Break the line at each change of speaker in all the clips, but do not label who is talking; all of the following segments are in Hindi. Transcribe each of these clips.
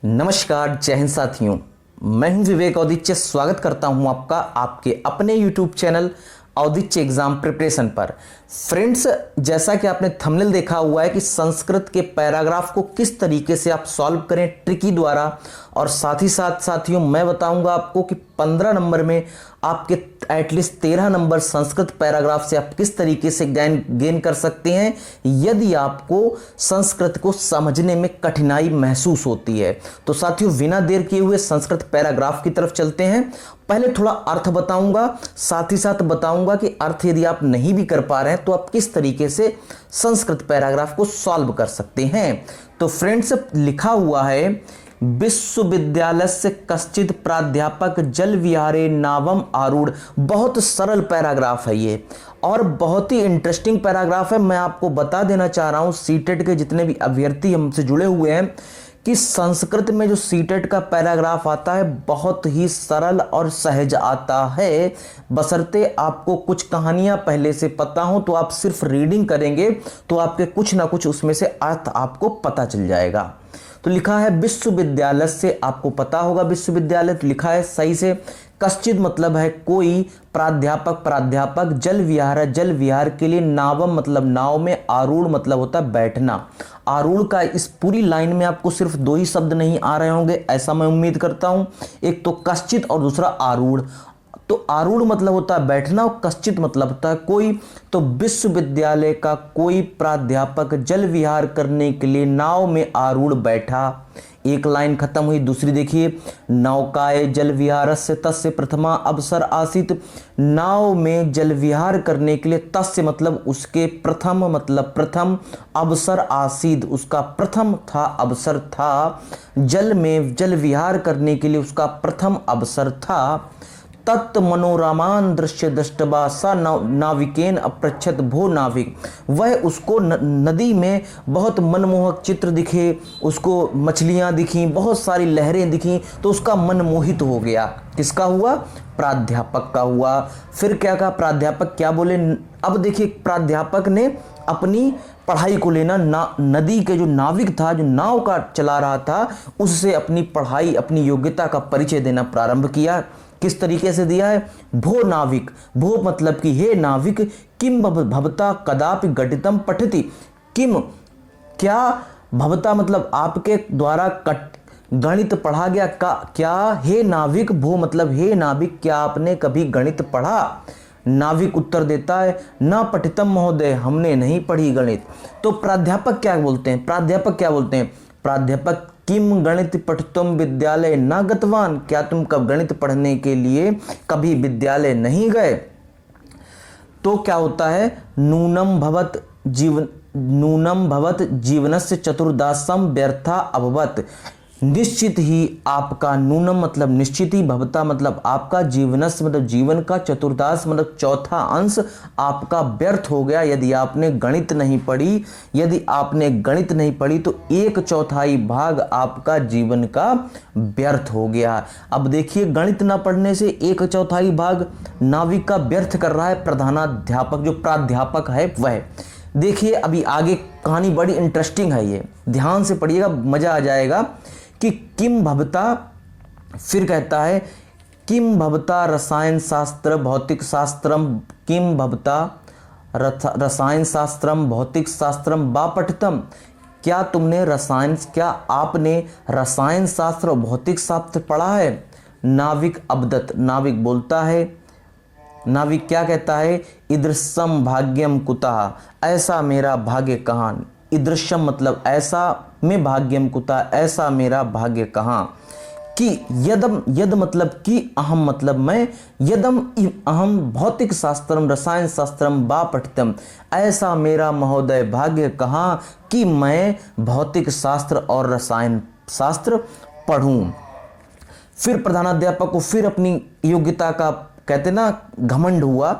नमस्कार, जय हिंद साथियों। मैं हूं विवेक औदिच्य। स्वागत करता हूं आपका आपके अपने YouTube channel Audichya exam preparation पर। फ्रेंड्स, जैसा कि आपने थंबनेल देखा हुआ है कि संस्कृत के पैराग्राफ को किस तरीके से आप सॉल्व करें ट्रिकी द्वारा, और साथ ही साथ साथियों मैं बताऊंगा आपको कि 15 नंबर में आपके एटलीस्ट 13 नंबर संस्कृत पैराग्राफ से आप किस तरीके से गेन कर सकते हैं यदि आपको संस्कृत को समझने में कठिनाई महसूस होती है। तो साथियों, बिना देर किए हुए संस्कृत पैराग्राफ की तरफ चलते हैं। पहले थोड़ा अर्थ बताऊंगा, साथ ही साथ बताऊंगा कि अर्थ यदि आप नहीं भी कर पा रहे हैं तो आप किस तरीके से संस्कृत पैराग्राफ को सॉल्व कर सकते हैं। तो फ्रेंड्स, लिखा हुआ है विश्वविद्यालय से कश्चित प्राध्यापक जल विहारे नावम आरूढ़। बहुत सरल पैराग्राफ है ये और बहुत ही इंटरेस्टिंग पैराग्राफ है। मैं आपको बता देना चाह रहा हूं सीटेट के जितने भी अभ्यर्थी हमसे जुड़े हुए हैं कि संस्कृत में जो सीटेट का पैराग्राफ आता है बहुत ही सरल और सहज आता है, बशर्ते आपको कुछ कहानियां पहले से पता हो। तो आप सिर्फ रीडिंग करेंगे तो आपके कुछ ना कुछ उसमें से अर्थ आपको पता चल जाएगा। तो लिखा है विश्वविद्यालय से, आपको पता होगा विश्वविद्यालय, तो लिखा है सही से। कश्चित मतलब है कोई, प्राध्यापक जल विहार के लिए, नावम मतलब नाव में, आरूढ़ मतलब होता है बैठना। आरूढ़ का इस पूरी लाइन में आपको सिर्फ दो ही शब्द नहीं आ रहे होंगे, ऐसा मैं उम्मीद करता हूं। एक तो कश्चित और दूसरा आरूढ़। तो आरूढ़ मतलब होता है बैठना और कश्चित मतलब होता है कोई। तो विश्वविद्यालय का कोई प्राध्यापक जल विहार करने के लिए नाव में आरूढ़ बैठा। एक लाइन खत्म हुई। दूसरी देखिए, नौकाए जल विहारस्य तस्य प्रथमा अवसर आसीत। नाव में जल विहार करने के लिए, तस्य मतलब उसके, प्रथम मतलब प्रथम, अवसर आसीद उसका प्रथम था, अवसर था। जल में जल विहार करने के लिए उसका प्रथम अवसर था। तत् मनोरमान दृश्य दृष्टवा सा नाविकेन अपृच्छत भो नाविक। वह उसको नदी में बहुत मनमोहक चित्र दिखे, उसको मछलियां दिखी, बहुत सारी लहरें दिखी, तो उसका मन मोहित हो गया। किसका हुआ? प्राध्यापक का हुआ। फिर क्या कहा प्राध्यापक, क्या बोले? अब देखिए, प्राध्यापक ने अपनी पढ़ाई को लेना, नदी के जो नाविक था, जो नाव का चला रहा था, उससे अपनी पढ़ाई, अपनी योग्यता का परिचय देना प्रारंभ किया। किस तरीके से दिया है? भो नाविक, भो मतलब कि हे नाविक, किम भवता कदापि घटितम पठति। किम क्या, भवता मतलब आपके द्वारा गणित पढ़ा गया का, क्या हे नाविक, भो मतलब हे नाविक, क्या आपने कभी गणित पढ़ा? नाविक उत्तर देता है न पठितम महोदय, हमने नहीं पढ़ी गणित। तो प्राध्यापक क्या बोलते हैं? प्राध्यापक किम गणित पठितुम विद्यालय न गतवान, क्या तुम कब गणित पढ़ने के लिए कभी विद्यालय नहीं गए? तो क्या होता है? नूनम भवत जीवनस्य चतुर्दासम व्यर्था अभवत। निश्चित ही आपका, नूनम मतलब निश्चित ही, भवता मतलब आपका, जीवनस्य मतलब जीवन का, चतुर्दास मतलब चौथा अंश आपका व्यर्थ हो गया यदि आपने गणित नहीं पढ़ी। यदि आपने गणित नहीं पढ़ी तो 1/4 भाग आपका जीवन का व्यर्थ हो गया। अब देखिए, गणित ना पढ़ने से 1/4 भाग नाविक का व्यर्थ कर रहा है प्रधानाध्यापक, जो प्राध्यापक है वह। देखिए अभी आगे कहानी बड़ी इंटरेस्टिंग है, ये ध्यान से पढ़िएगा, मजा आ जाएगा। कि किम भवता, फिर कहता है किम भवता रसायन शास्त्र भौतिक शास्त्रम, किम भवता रसायन शास्त्रम भौतिक शास्त्रम वा पठितम। क्या तुमने क्या आपने रसायन शास्त्र और भौतिक शास्त्र पढ़ा है? नाविक अबदत, नाविक बोलता है, नाविक क्या कहता है? ईदृशम भाग्यम कुतः, ऐसा मेरा भाग्य कहाँ। ईदृशम मतलब ऐसा, में भाग्यम कुतः, ऐसा मेरा भाग्य कहाँ। कि यदम, यद मतलब कि, अहम मतलब मैं, यदम अहम भौतिक शास्त्रम रसायन शास्त्रम वा पठितम, ऐसा मेरा महोदय भाग्य कहाँ कि मैं भौतिक शास्त्र और रसायन शास्त्र पढ़ूं। फिर प्रधानाध्यापक को फिर अपनी योग्यता का, कहते ना, घमंड हुआ।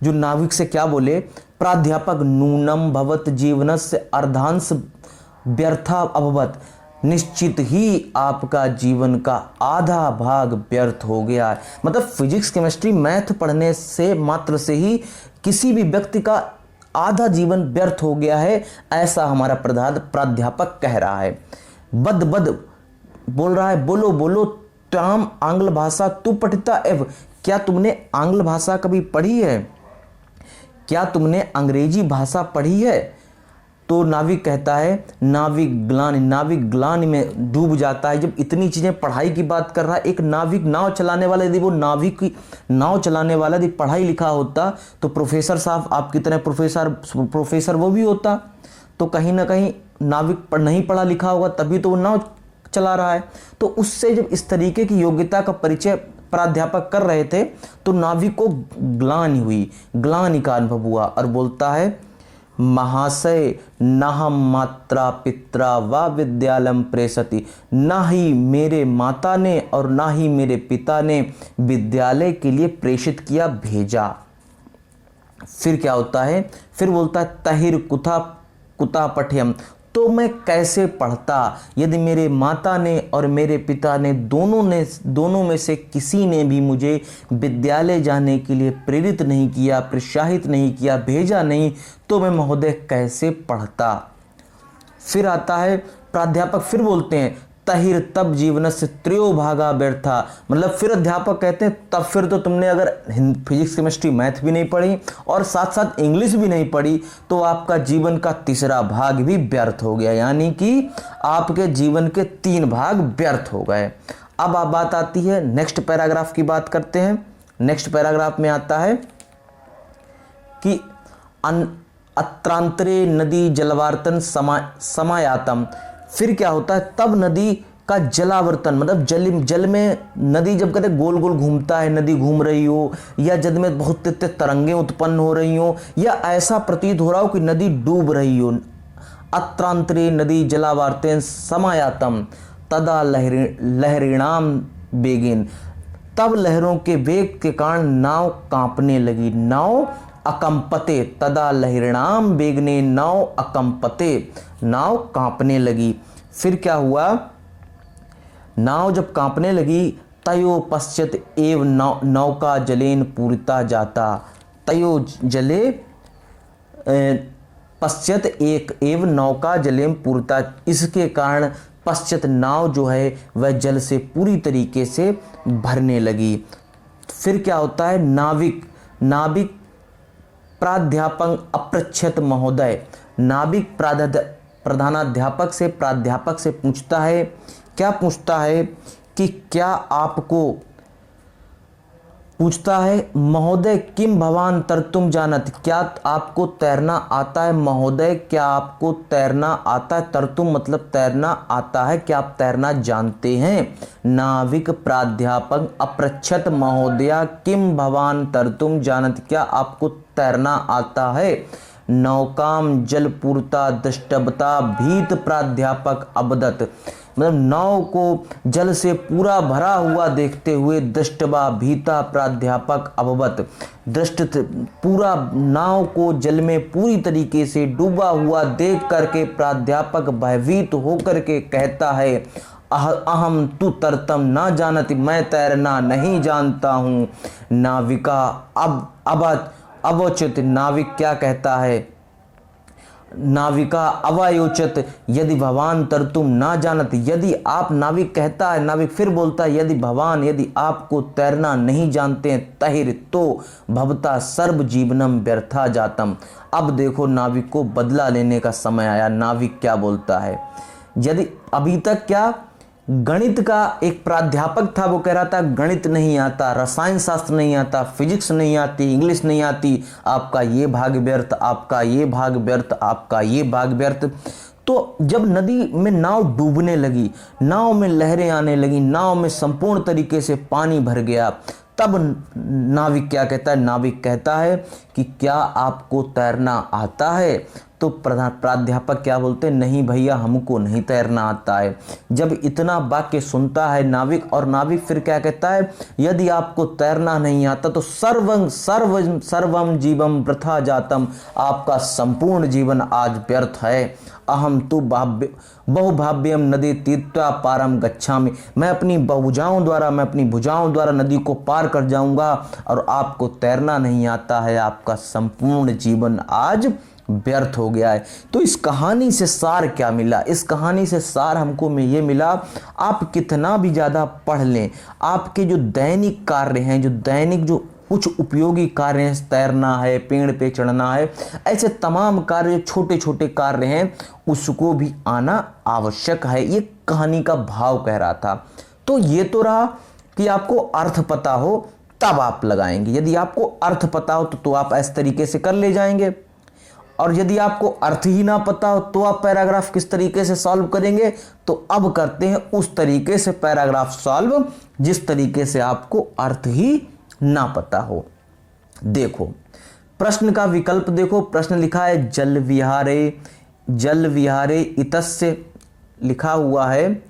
जो नाविक से क्या बोले? प्राध्यापक नूनम भवत जीवनस्य अर्धांश व्यर्था अभवत। निश्चित ही आपका जीवन का आधा भाग व्यर्थ हो गया है। मतलब फिजिक्स केमिस्ट्री मैथ पढ़ने से मात्र से ही किसी भी व्यक्ति का आधा जीवन व्यर्थ हो गया है, ऐसा हमारा प्राध्यापक कह रहा है। बद बोल रहा है बोलो बोलो ताम आंग्ल भाषा तू पठिता एव, क्या तुमने आंग्ल भाषा कभी पढ़ी है, क्या तुमने अंग्रेजी भाषा पढ़ी है। तो नाविक कहता है नाविक ग्लानि में डूब जाता है। जब इतनी चीज़ें पढ़ाई की बात कर रहा है, एक नाविक नाव चलाने वाला, यदि वो नाविक की नाव चलाने वाला यदि पढ़ाई लिखा होता तो प्रोफेसर साहब आप कितने प्रोफेसर वो भी होता। तो कहीं ना कहीं नाविक नहीं पढ़ा लिखा होगा तभी तो वो नाव चला रहा है। तो उससे जब इस तरीके की योग्यता का परिचय प्राध्यापक कर रहे थे तो नाविक को ग्लानि हुई, ग्लानि का अनुभव हुआ और बोलता है महाशय नाहम मात्रा पित्रा व विद्यालयम प्रेषति, ना ही मेरे माता ने और ना ही मेरे पिता ने विद्यालय के लिए प्रेषित किया, भेजा। फिर क्या होता है, फिर बोलता है तहिर कुता पठ्यम, तो मैं कैसे पढ़ता यदि मेरे माता ने और मेरे पिता ने दोनों में से किसी ने भी मुझे विद्यालय जाने के लिए प्रेरित नहीं किया, प्रोत्साहित नहीं किया, भेजा नहीं, तो मैं महोदय कैसे पढ़ता। फिर आता है प्राध्यापक, फिर बोलते हैं तहिर तब जीवन से त्रयो भागा व्यर्था, मतलब फिर अध्यापक कहते हैं तब फिर तो तुमने अगर फिजिक्स केमिस्ट्री मैथ भी नहीं पढ़ी और साथ साथ इंग्लिश भी नहीं पढ़ी तो आपका जीवन का तीसरा भाग भी व्यर्थ हो गया, यानी कि आपके जीवन के 3 भाग व्यर्थ हो गए। अब आप बात आती है नेक्स्ट पैराग्राफ की बात करते हैं। नेक्स्ट पैराग्राफ में आता है कि अत्रांतरे नदी जलवार्तन समायातम, फिर क्या होता है तब नदी का जलावर्तन, मतलब जल में नदी जब कहते गोल गोल घूमता है, नदी घूम रही हो या जल में बहुत तरंगें उत्पन्न हो रही हो या ऐसा प्रतीत हो रहा हो कि नदी डूब रही हो। अत्रांतरे नदी जलावर्तन समायातम तदा लहरिणाम बेगिन, तब लहरों के वेग के कारण नाव कांपने लगी, नाव अकंपते, तदा लहरिणाम बेगने नाव अकंपते, नाव कांपने लगी। फिर क्या हुआ, नाव जब कांपने लगी तयो पश्चात एव नौका जलेन पूरिता जाता, तयो जले पश्चात एक एव नौका जलेन पूरिता, इसके कारण पश्चात नाव जो है वह जल से पूरी तरीके से भरने लगी। फिर क्या होता है नाविक प्राध्यापक अपृच्छत महोदय, नाविक प्रधानाध्यापक से प्राध्यापक से पूछता है, क्या पूछता है कि क्या आपको, पूछता है महोदय किम भवान तरतुम जानत, क्या आपको तैरना आता है महोदय, क्या आपको तैरना आता है, तरतुम मतलब तैरना आता है, क्या आप तैरना जानते हैं। नाविक प्राध्यापक अपृच्छत महोदया किम भवान तरतुम जानत, क्या आपको तैरना आता है। नौकाम जलपूर्ता दृष्टवता भीत प्राध्यापक अबदत, मतलब नाव को जल से पूरा भरा हुआ देखते हुए दृष्टवा भीता प्राध्यापक अबवत, दृष्ट पूरा नाव को जल में पूरी तरीके से डूबा हुआ देख करके प्राध्यापक भयभीत होकर के कहता है अहम तु तरतम ना जानती, मैं तैरना नहीं जानता हूँ। नाविका अवोचित, नाविक क्या कहता है, नाविका अवायोचित यदि भवान तरतुम ना जानत, यदि आप, नाविक कहता है, नाविक फिर बोलता है यदि भवान, यदि आपको तैरना नहीं जानते हैं तहिर तो भवता सर्व जीवनम व्यर्था जातम। अब देखो नाविक को बदला लेने का समय आया। नाविक क्या बोलता है, यदि अभी तक क्या गणित का एक प्राध्यापक था, वो कह रहा था गणित नहीं आता, रसायन शास्त्र नहीं आता, फिजिक्स नहीं आती, इंग्लिश नहीं आती, आपका ये भाग व्यर्थ, आपका ये भाग व्यर्थ, आपका ये भाग व्यर्थ। तो जब नदी में नाव डूबने लगी, नाव में लहरें आने लगी, नाव में संपूर्ण तरीके से पानी भर गया, तब नाविक क्या कहता है, नाविक कहता है कि क्या आपको तैरना आता है। तो प्राध्यापक क्या बोलते हैं, नहीं भैया हमको नहीं तैरना आता है। जब इतना वाक्य सुनता है नाविक, और नाविक फिर क्या कहता है, यदि आपको तैरना नहीं आता तो सर्वम जीवम वृथा जातम, आपका संपूर्ण जीवन आज व्यर्थ है। अहम तु बहुभाव्यम नदी तीर्था पारम गच्छामि, मैं अपनी भुजाओं द्वारा नदी को पार कर जाऊंगा, और आपको तैरना नहीं आता है, आपका संपूर्ण जीवन आज व्यर्थ हो गया है। तो इस कहानी से सार क्या मिला? इस कहानी से सार हमको में ये मिला, आप कितना भी ज़्यादा पढ़ लें, आपके जो दैनिक कार्य हैं, जो दैनिक जो कुछ उपयोगी कार्य हैं, तैरना है, पेड़ पे चढ़ना है, ऐसे तमाम कार्य जो छोटे छोटे कार्य हैं उसको भी आना आवश्यक है। ये कहानी का भाव कह रहा था। तो ये तो रहा कि आपको अर्थ पता हो तब आप लगाएंगे। यदि आपको अर्थ पता हो तो आप इस तरीके से कर ले जाएंगे, और यदि आपको अर्थ ही ना पता हो तो आप पैराग्राफ किस तरीके से सॉल्व करेंगे? तो अब करते हैं उस तरीके से पैराग्राफ सॉल्व जिस तरीके से आपको अर्थ ही ना पता हो। देखो प्रश्न का विकल्प देखो, प्रश्न लिखा है जल विहारे इतस्य, लिखा हुआ है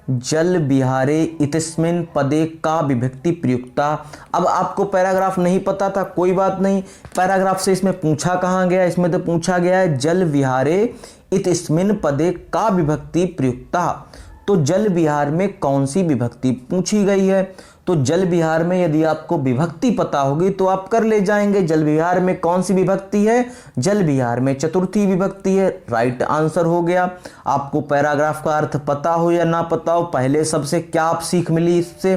जल विहारे इतस्मिन् पदे का विभक्ति प्रयुक्ता। अब आपको पैराग्राफ नहीं पता था, कोई बात नहीं, पैराग्राफ से इसमें पूछा कहाँ गया? इसमें तो पूछा गया है जल विहारे इतस्मिन् पदे का विभक्ति प्रयुक्ता। तो जल विहार में कौन सी विभक्ति पूछी गई है? तो जल विहार में यदि आपको विभक्ति पता होगी तो आप कर ले जाएंगे। जल विहार में कौन सी विभक्ति है? जल विहार में चतुर्थी विभक्ति है, राइट आंसर हो गया। आपको पैराग्राफ का अर्थ पता हो या ना पता हो, पहले सबसे क्या आप सीख मिली इससे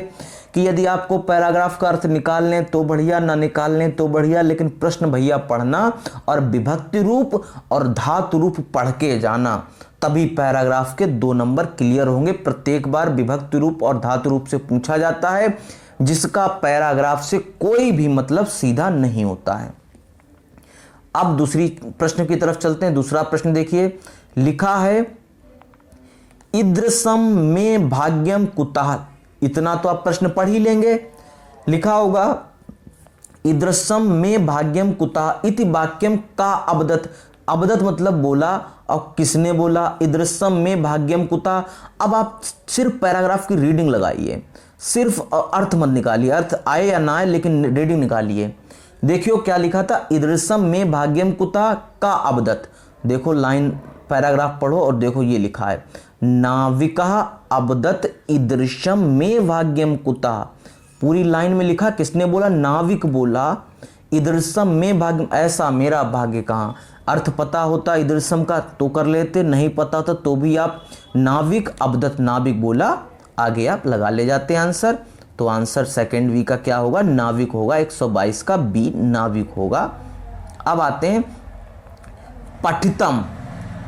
कि यदि आपको पैराग्राफ का अर्थ निकाल लें तो बढ़िया, ना निकाल लें तो बढ़िया, लेकिन प्रश्न भैया पढ़ना और विभक्ति रूप और धातु रूप पढ़ के जाना, तभी पैराग्राफ के 2 नंबर क्लियर होंगे। प्रत्येक बार विभक्ति रूप और धातु रूप से पूछा जाता है जिसका पैराग्राफ से कोई भी मतलब सीधा नहीं होता है। अब दूसरी प्रश्न की तरफ चलते हैं। दूसरा प्रश्न देखिए, लिखा है ईदृशम में भाग्यम कुतः। इतना तो आप प्रश्न पढ़ ही लेंगे। लिखा होगा ईदृशम में भाग्यम कुतः इति वाक्यम का अबदत। अबदत मतलब बोला, और किसने बोला? ईदृशम में भाग्यम कुतः। अब आप सिर्फ पैराग्राफ की रीडिंग लगाइए, सिर्फ अर्थ मत निकालिए, अर्थ आए या ना आए लेकिन रीडिंग निकालिए। देखियो क्या लिखा था, ईदृशम में भाग्यम कुतः का अबदत। देखो लाइन पैराग्राफ पढ़ो और देखो ये लिखा है नाविकः अबदत ईदृशम में भाग्यम कुतः। पूरी लाइन में लिखा, किसने बोला? नाविक बोला ईदृशम में भाग्यम, ऐसा मेरा भाग्य कहाँ। अर्थ पता होता ईदृशम का तो कर लेते, नहीं पता होता तो भी आप नाविक अबदत, नाविक बोला, आगे आप लगा ले जाते आंसर। तो आंसर सेकंड वी का क्या होगा? नाविक होगा। 122 का बी नाविक होगा। अब आते हैं पठितम।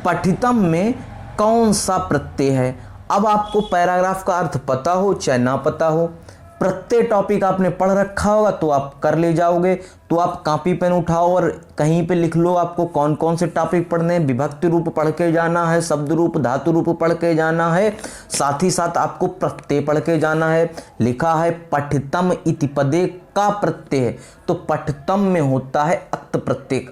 पठितम में कौन सा प्रत्यय है? अब आपको पैराग्राफ का अर्थ पता हो चाहे ना पता हो, प्रत्येक टॉपिक आपने पढ़ रखा होगा तो आप कर ले जाओगे। तो आप कॉपी पेन उठाओ और कहीं पे लिख लो आपको कौन कौन से टॉपिक पढ़ने हैं। विभक्ति रूप पढ़ के जाना है, शब्द रूप धातु रूप पढ़ के जाना है, साथ ही साथ आपको प्रत्यय पढ़ के जाना है। लिखा है पठितम इति पदे का प्रत्यय, तो पठितम में होता है अक्त प्रत्यय,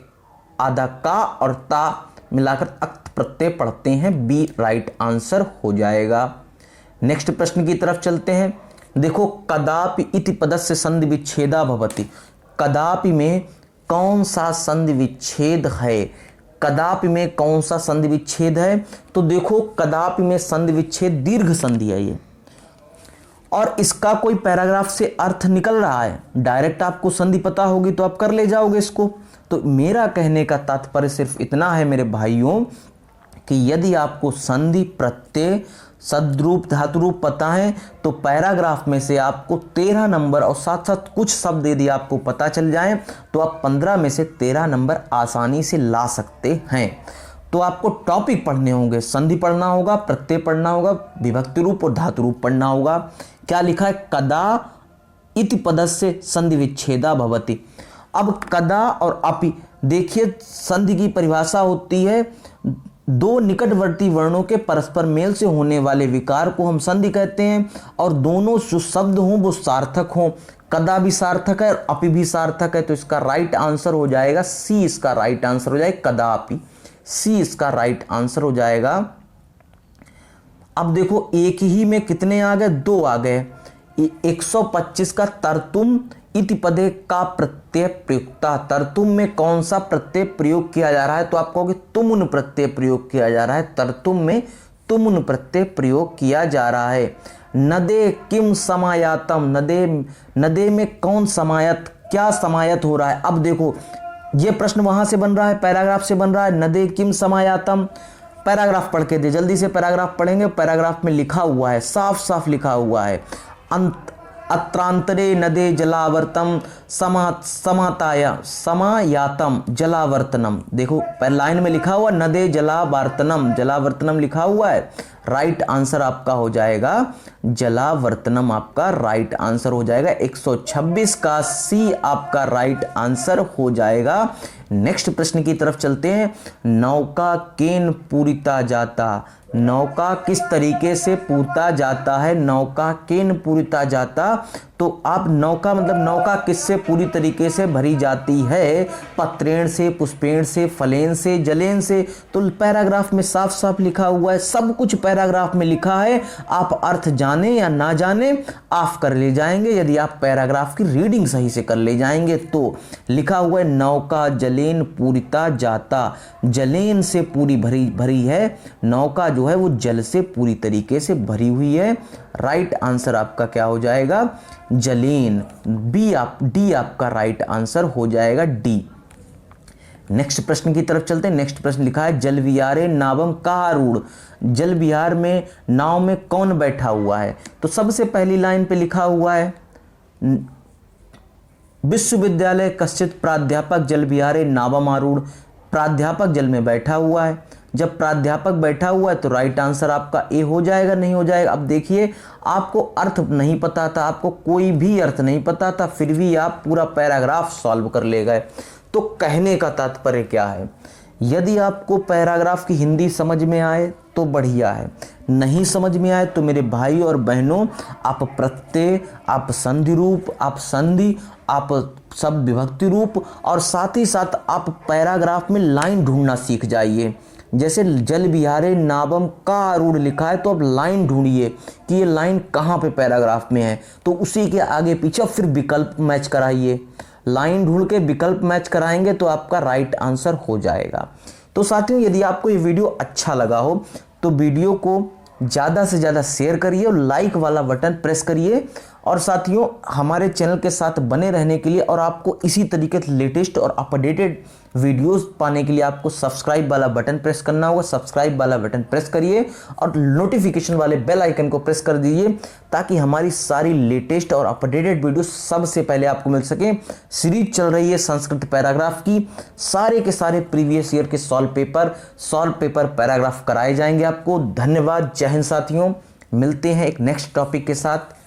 आधा का और ता मिलाकर अक्त प्रत्यय पढ़ते हैं। बी राइट आंसर हो जाएगा। नेक्स्ट प्रश्न की तरफ चलते हैं। देखो कदापि इति पदस्य संधि विच्छेदा भवति। कदापि में कौन सा संधि विच्छेद है? कदापि में कौन सा संधि विच्छेद है? तो देखो कदापि में संधि विच्छेद दीर्घ संधि है ये, और इसका कोई पैराग्राफ से अर्थ निकल रहा है। डायरेक्ट आपको संधि पता होगी तो आप कर ले जाओगे इसको। तो मेरा कहने का तात्पर्य सिर्फ इतना है मेरे भाइयों कि यदि आपको संधि प्रत्यय सद्रूप धातु रूप पता है तो पैराग्राफ में से आपको 13 नंबर और साथ साथ कुछ शब्द यदि आपको पता चल जाए तो आप 15 में से 13 नंबर आसानी से ला सकते हैं। तो आपको टॉपिक पढ़ने होंगे, संधि पढ़ना होगा, प्रत्यय पढ़ना होगा, विभक्ति रूप और धातु रूप पढ़ना होगा। क्या लिखा है? कदा इति पदस्य संधि विच्छेदा भवति। अब कदा और अपि, देखिए संधि की परिभाषा होती है दो निकटवर्ती वर्णों के परस्पर मेल से होने वाले विकार को हम संधि कहते हैं, और दोनों जो शब्द हों वो सार्थक हों। कदा भी सार्थक है और अपि भी सार्थक है, तो इसका राइट आंसर हो जाएगा सी। इसका राइट आंसर हो जाएगा कदापि, सी इसका राइट आंसर हो जाएगा। अब देखो एक ही में कितने आ गए? 2 आ गए। 125 का तरतुम इति पदे का प्रत्यय प्रयुक्ता। तरतुम में कौन सा प्रत्यय प्रयोग किया जा रहा है? तो आप कहोगे तुमुन प्रत्यय प्रयोग किया जा रहा है। तरतुम में तुमुन प्रत्यय प्रयोग किया जा रहा है। नदे किम समायातम, नदे में कौन समायत, क्या समायत हो रहा है? अब देखो ये प्रश्न वहां से बन रहा है, पैराग्राफ से बन रहा है। नदे किम समायातम, पैराग्राफ पढ़ के दे, जल्दी से पैराग्राफ पढ़ेंगे। पैराग्राफ में लिखा हुआ है, साफ साफ लिखा हुआ है, अत्रांतरे नदे जलावर्तम समायातम जलावर्तनम। देखो लाइन में लिखा हुआ नदे जलावर्तनम, जलावर्तनम लिखा हुआ है। राइट आंसर आपका हो जाएगा जलावर्तनम, आपका राइट आंसर हो जाएगा। 126 का सी आपका राइट आंसर हो जाएगा। नेक्स्ट प्रश्न की तरफ चलते हैं। नौका केन पूरिता जाता, नौका किस तरीके से पूरता जाता है, नौका केन पूरिता जाता। तो आप नौका मतलब नौका किससे पूरी तरीके से भरी जाती है, पत्रेण से, पुष्पेण से, फलेन से, जलेन से। तो पैराग्राफ में साफ साफ लिखा हुआ है, सब कुछ पैराग्राफ में लिखा है। आप अर्थ जाने या ना जाने ऑफ कर ले जाएंगे, यदि आप पैराग्राफ की रीडिंग सही से कर ले जाएंगे तो। लिखा हुआ है नौका जलेन पूरिता जाता, जलेन से पूरी भरी है, नौका जो है वो जल से पूरी तरीके से भरी हुई है। राइट आंसर आपका क्या हो जाएगा, जलेन। डी आपका राइट आंसर हो जाएगा, डी। नेक्स्ट प्रश्न की तरफ चलते हैं। नेक्स्ट प्रश्न लिखा है जल विहारे नावम कारूढ़, जल विहार में नाव में कौन बैठा हुआ है। तो सबसे पहली लाइन पे लिखा हुआ है विश्वविद्यालय कश्चित प्राध्यापक जल विहारे नावम आरूढ़, प्राध्यापक जल में बैठा हुआ है। जब प्राध्यापक बैठा हुआ है तो राइट आंसर आपका ए हो जाएगा, नहीं हो जाएगा। अब देखिए आपको अर्थ नहीं पता था, आपको कोई भी अर्थ नहीं पता था, फिर भी आप पूरा पैराग्राफ सॉल्व कर ले गए। तो कहने का तात्पर्य क्या है, यदि आपको पैराग्राफ की हिंदी समझ में आए तो बढ़िया है, नहीं समझ में आए तो मेरे भाई और बहनों आप प्रत्यय, आप संधि रूप, आप संधि, आप सब विभक्ति रूप और साथ ही साथ आप पैराग्राफ में लाइन ढूंढना सीख जाइए। जैसे जल विहारे नावम कारूढ़ लिखा है तो अब लाइन ढूंढिए कि ये लाइन कहाँ पे पैराग्राफ में है, तो उसी के आगे पीछे फिर विकल्प मैच कराइए। लाइन ढूंढ के विकल्प मैच कराएंगे तो आपका राइट आंसर हो जाएगा। तो साथियों यदि आपको ये वीडियो अच्छा लगा हो तो वीडियो को ज़्यादा से ज़्यादा शेयर करिए और लाइक वाला बटन प्रेस करिए। और साथियों हमारे चैनल के साथ बने रहने के लिए और आपको इसी तरीके के लेटेस्ट और अपडेटेड वीडियोस पाने के लिए आपको सब्सक्राइब वाला बटन प्रेस करना होगा। सब्सक्राइब वाला बटन प्रेस करिए और नोटिफिकेशन वाले बेल आइकन को प्रेस कर दीजिए ताकि हमारी सारी लेटेस्ट और अपडेटेड वीडियो सबसे पहले आपको मिल सके। सीरीज चल रही है संस्कृत पैराग्राफ की, सारे के सारे प्रीवियस ईयर के सॉल्व पेपर पैराग्राफ कराए जाएंगे आपको। धन्यवाद, जय हिंद साथियों, मिलते हैं एक नेक्स्ट टॉपिक के साथ।